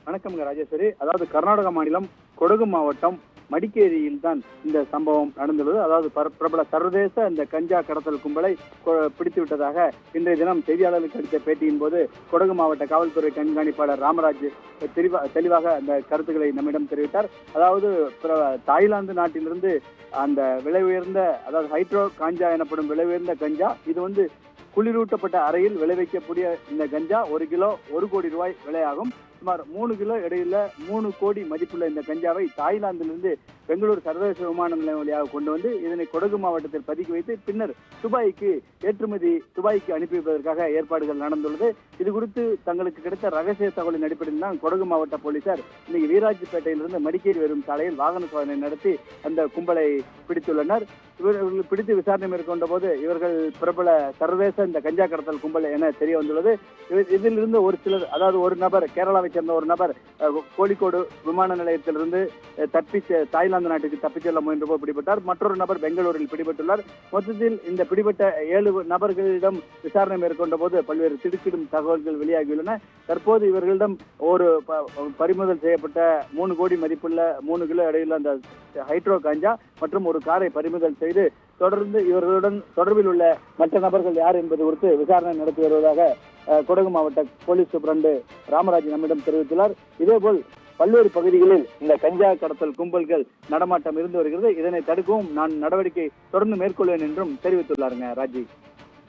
வணக்கம்ங்க ராஜேஸ்வரி. அதாவது கர்நாடக மாநிலம் கொடகு மாவட்டம் மடிக்கேரியில் தான் இந்த சம்பவம் நடந்துள்ளது. அதாவது பிரபல சர்வதேச இந்த கஞ்சா கடத்தல் கும்பலை பிடித்து விட்டதாக இன்றைய தினம் செய்தியாளர்களுக்கு அளித்த பேட்டியின் போது கொடகு மாவட்ட காவல்துறை கண்காணிப்பாளர் ராமராஜ் தெளிவாக அந்த கருத்துக்களை நம்மிடம் தெரிவித்தார். அதாவது தாய்லாந்து நாட்டிலிருந்து அந்த விலை உயர்ந்த, அதாவது ஹைட்ரோ காஞ்சா எனப்படும் விலை உயர்ந்த கஞ்சா, இது குளிரூட்டப்பட்ட அறையில் விளைவிக்கக்கூடிய இந்த கஞ்சா 1 கிலோ 1 கோடி ரூபாய் விலையாகும். சுமார் 3 கிலோ இடையில 3 கோடி மதிப்புள்ள இந்த கஞ்சாவை தாய்லாந்திலிருந்து பெங்களூர் சர்வதேச விமான நிலையம் வழியாக கொண்டு வந்து இதனை கொடகு மாவட்டத்தில் பதுக்கி வைத்து பின்னர் துபாய்க்கு அனுப்பி வைப்பதற்காக ஏற்பாடுகள் நடந்துள்ளது. இது குறித்து தங்களுக்கு கிடைத்த ரகசிய தகவலின் அடிப்படையில் தான் கொடகு மாவட்ட போலீசார் இன்னைக்கு வீராஜ்பேட்டையிலிருந்து மடிக்கேரி வரும் சாலையில் வாகன சோதனை நடத்தி அந்த கும்பலை பிடித்துள்ளனர். இவர்கள் பிடித்து விசாரணை மேற்கொண்ட போது இவர்கள் பிரபல சர்வதேச இந்த கஞ்சா கடத்தல் கும்பல் என தெரிய வந்துள்ளது. இதிலிருந்து ஒரு சிலர், அதாவது ஒரு நபர், கேரளாவை சேர்ந்த ஒரு நபர் கோழிக்கோடு விமான நிலையத்திலிருந்து தாய்லாந்து நாட்டுக்கு தப்பிச் செல்ல முயன்ற போது பிடிபட்டார். மற்றொரு நபர் பெங்களூரில் பிடிபட்டுள்ளார். மொத்தத்தில் இந்த பிடிபட்ட 7 நபர்களிடம் விசாரணை மேற்கொண்ட போது பல்வேறு திடுக்கிடும் தகவல்கள் வெளியாகியுள்ளன. தற்போது இவர்களிடம் ஒரு பறிமுதல் செய்யப்பட்ட 3 கோடி மதிப்புள்ள 3 கிலோ இடையில அந்த ஹைட்ரோ காஞ்சா மற்றும் ஒரு காரை பறிமுதல் செய்து தொடர்ந்து இவர்களுடன் தொடர்பில் உள்ள மற்ற நபர்கள் யார் என்பது குறித்து விசாரணை நடத்தி வருவதாக கொடகு மாவட்ட போலீஸ் சூப்பரண்டு ராமராஜ் நம்மிடம் தெரிவித்துள்ளார். இதேபோல் பல்வேறு பகுதிகளில் இந்த கஞ்சா கடத்தல் கும்பல்கள் நடமாட்டம் இருந்து வருகிறது. இதனை தடுக்கவும் நான் நடவடிக்கை தொடர்ந்து மேற்கொள்வேன் என்றும் தெரிவித்துள்ளாருங்க ராஜி.